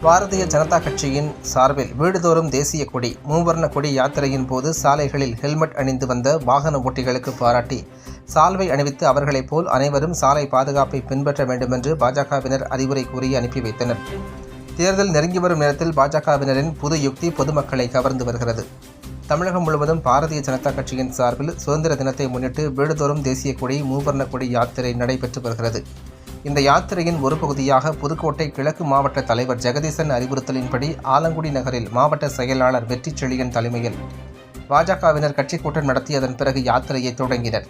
பாரதிய ஜனதா கட்சியின் சார்பில் வீடுதோறும் தேசிய கொடி மூவர்ண கொடி யாத்திரையின் போது சாலைகளில் ஹெல்மெட் அணிந்து வந்த வாகன ஓட்டிகளுக்கு பாராட்டி சால்வை அணிவித்து அவர்களைப் போல் அனைவரும் சாலை பாதுகாப்பை பின்பற்ற வேண்டுமென்று பாஜகவினர் அறிவுரை கூறி அனுப்பி வைத்தனர். தேர்தல் நெருங்கி வரும் நேரத்தில் பாஜகவினரின் புது யுக்தி பொதுமக்களை கவர்ந்து வருகிறது. தமிழகம் முழுவதும் பாரதிய ஜனதா கட்சியின் சார்பில் சுதந்திர தினத்தை முன்னிட்டு வீடுதோறும் தேசிய கொடி மூவர்ண கொடி யாத்திரை நடைபெற்று வருகிறது. இந்த யாத்திரையின் ஒரு பகுதியாக புதுக்கோட்டை கிழக்கு மாவட்ட தலைவர் ஜெகதீசன் அறிவுறுத்தலின்படி ஆலங்குடி நகரில் மாவட்ட செயலாளர் வெற்றி செழியன் தலைமையில் பாஜகவினர் கட்சி கூட்டம் நடத்தி அதன் பிறகு யாத்திரையை தொடங்கினர்.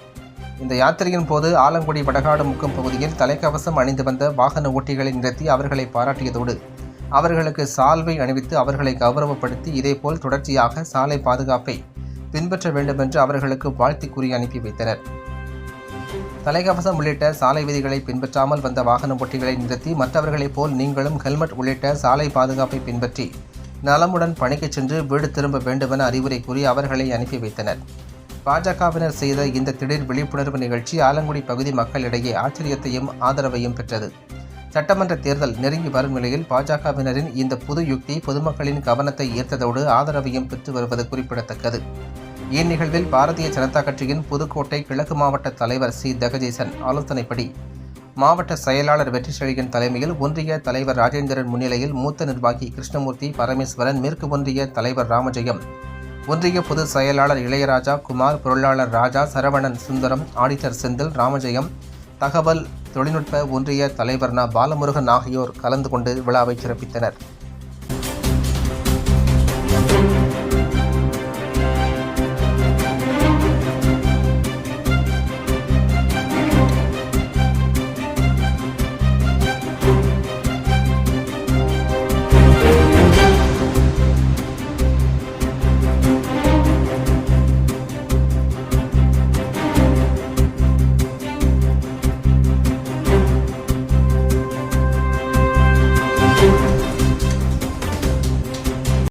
இந்த யாத்திரையின் போது ஆலங்குடி வடகாடு முக்கம் பகுதியில் தலைக்கவசம் அணிந்து வந்த வாகன ஓட்டிகளை நிறுத்தி அவர்களை பாராட்டியதோடு அவர்களுக்கு சால்வை அணிவித்து அவர்களை கௌரவப்படுத்தி இதேபோல் தொடர்ச்சியாக சாலை பாதுகாப்பை பின்பற்ற வேண்டுமென்று அவர்களுக்கு வாழ்த்து கூறி அனுப்பி வைத்தனர். தலைக்கவசம் உள்ளிட்ட சாலை விதிகளை பின்பற்றாமல் வந்த வாகன ஓட்டிகளை நிறுத்தி மற்றவர்களைப் போல் நீங்களும் ஹெல்மெட் உள்ளிட்ட சாலை பாதுகாப்பை பின்பற்றி நலமுடன் பணிக்கு சென்று வீடு திரும்ப வேண்டுமென அறிவுரை கூறி அவர்களை அனுப்பி வைத்தனர். பாஜகவினர் செய்த இந்த திடீர் விழிப்புணர்வு நிகழ்ச்சி ஆலங்குடி பகுதி மக்களிடையே ஆச்சரியத்தையும் ஆதரவையும் பெற்றது. சட்டமன்ற தேர்தல் நெருங்கி வரும் நிலையில் பாஜகவினரின் இந்த புது யுக்தி பொதுமக்களின் கவனத்தை ஈர்த்ததோடு ஆதரவையும் பெற்று வருவது குறிப்பிடத்தக்கது. இந்நிகழ்வில் பாரதிய ஜனதா கட்சியின் புதுக்கோட்டை கிழக்கு மாவட்ட தலைவர் சி. ஜெகதீசன் ஆலோசனைப்படி மாவட்ட செயலாளர் வெற்றி செழியன் தலைமையில் ஒன்றிய தலைவர் ராஜேந்திரன் முன்னிலையில் மூத்த நிர்வாகி கிருஷ்ணமூர்த்தி பரமேஸ்வரன், மேற்கு ஒன்றிய தலைவர் ராமஜெயம், ஒன்றிய பொதுச் செயலாளர் இளையராஜா, குமார், பொருளாளர் ராஜா, சரவணன், சுந்தரம், ஆடிட்டர் செந்தில், ராமஜெயம், தகவல் தொழில்நுட்ப ஒன்றிய தலைவர் ந. பாலமுருகன் ஆகியோர் கலந்து கொண்டு விழாவை சிறப்பித்தனர்.